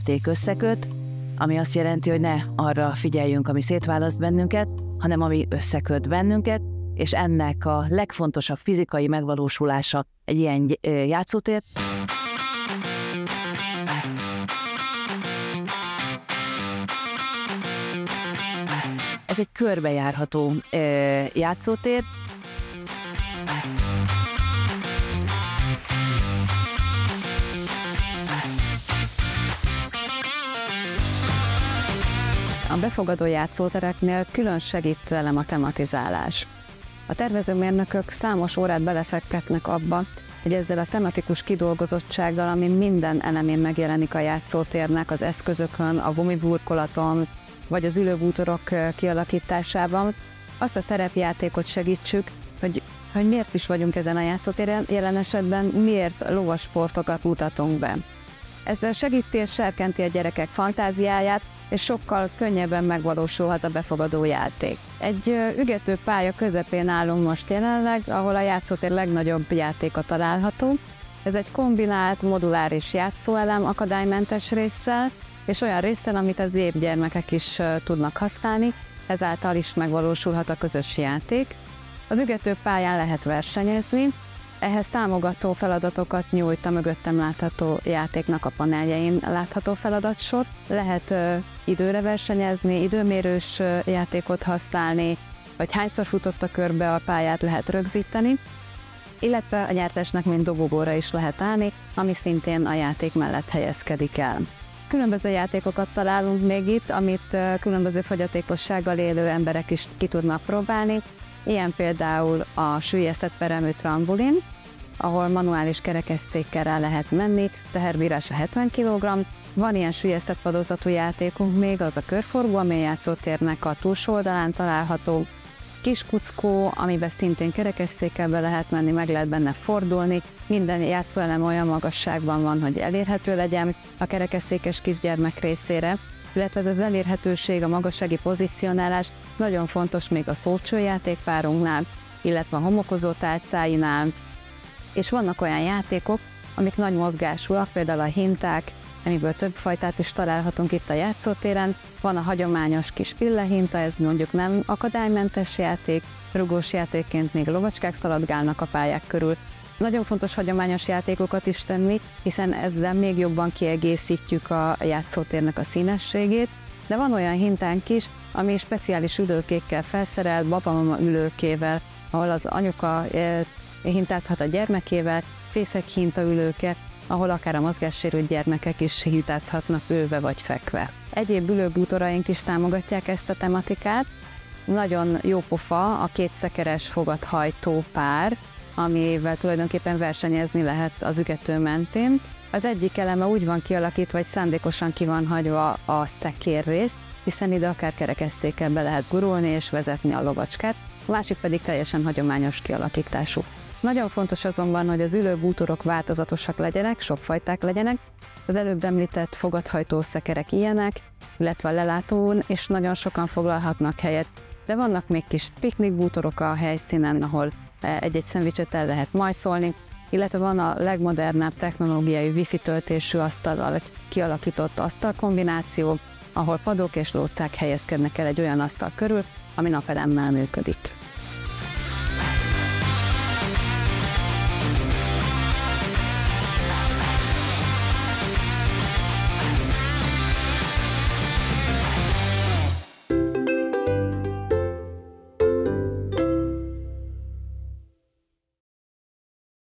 játék összeköt, ami azt jelenti, hogy ne arra figyeljünk, ami szétválaszt bennünket, hanem ami összeköt bennünket, és ennek a legfontosabb fizikai megvalósulása egy ilyen játszótér. Ez egy körbejárható játszótér. A befogadó játszótereknél külön segítő elem a tematizálás. A tervezőmérnökök számos órát belefektetnek abba, hogy ezzel a tematikus kidolgozottsággal, ami minden elemén megjelenik a játszótérnek, az eszközökön, a gumiburkolaton, vagy az ülőbútorok kialakításában, azt a szerepjátékot segítsük, hogy miért is vagyunk ezen a játszótéren, jelen esetben miért lovasportokat mutatunk be. Ezzel segíti és serkenti a gyerekek fantáziáját, és sokkal könnyebben megvalósulhat a befogadó játék. Egy ügető pálya közepén állunk most jelenleg, ahol a játszótér legnagyobb játéka található. Ez egy kombinált, moduláris játszóelem akadálymentes résszel, és olyan résszel, amit az épp gyermekek is tudnak használni, ezáltal is megvalósulhat a közös játék. Az ügető pályán lehet versenyezni, ehhez támogató feladatokat nyújt a mögöttem látható játéknak a paneljein látható feladatsor. Lehet időre versenyezni, időmérős játékot használni, vagy hányszor futott a körbe a pályát lehet rögzíteni, illetve a nyertesnek mind dobogóra is lehet állni, ami szintén a játék mellett helyezkedik el. Különböző játékokat találunk még itt, amit különböző fogyatékossággal élő emberek is ki tudnak próbálni. Ilyen például a süllyesztett peremű trambulin, ahol manuális kerekesszékkel rá lehet menni, teherbírása 70 kg. Van ilyen süllyesztett padozatú játékunk még, az a körforgó, amely játszótérnek a túlsó oldalán található. Kis kuckó, amiben szintén kerekesszékkel be lehet menni, meg lehet benne fordulni. Minden játszóelem olyan magasságban van, hogy elérhető legyen a kerekesszékes kisgyermek részére, illetve ez az elérhetőség, a magassági pozícionálás nagyon fontos még a szócsőjátékpárunknál, illetve a homokozó tálcáinál, és vannak olyan játékok, amik nagy mozgásúak, például a hinták, amiből több fajtát is találhatunk itt a játszótéren. Van a hagyományos kis pillehinta, ez mondjuk nem akadálymentes játék, rugós játékként még lovacskák szaladgálnak a pályák körül. Nagyon fontos hagyományos játékokat is tenni, hiszen ezzel még jobban kiegészítjük a játszótérnek a színességét, de van olyan hintánk is, ami speciális ülőkékkel felszerelt, babamama ülőkével, ahol az anyuka hintázhat a gyermekével, fészek hintaülőke, ahol akár a mozgássérült gyermekek is hintázhatnak ülve vagy fekve. Egyéb ülőbútoraink is támogatják ezt a tematikát. Nagyon jó pofa a két szekeres fogathajtó pár, amivel tulajdonképpen versenyezni lehet az ügető mentén. Az egyik eleme úgy van kialakítva, hogy szándékosan ki van hagyva a szekérrész, hiszen ide akár kerekesszékkel be lehet gurulni és vezetni a lovacskát, a másik pedig teljesen hagyományos kialakítású. Nagyon fontos azonban, hogy az ülőbútorok változatosak legyenek, sokfajták legyenek. Az előbb említett fogathajtó szekerek ilyenek, illetve a lelátón is nagyon sokan foglalhatnak helyet, de vannak még kis piknikbútorok a helyszínen, ahol egy-egy szendvicset el lehet majszolni, illetve van a legmodernebb technológiai wifi töltésű asztallal kialakított asztalkombináció, ahol padok és lócák helyezkednek el egy olyan asztal körül, ami napelemmel működik.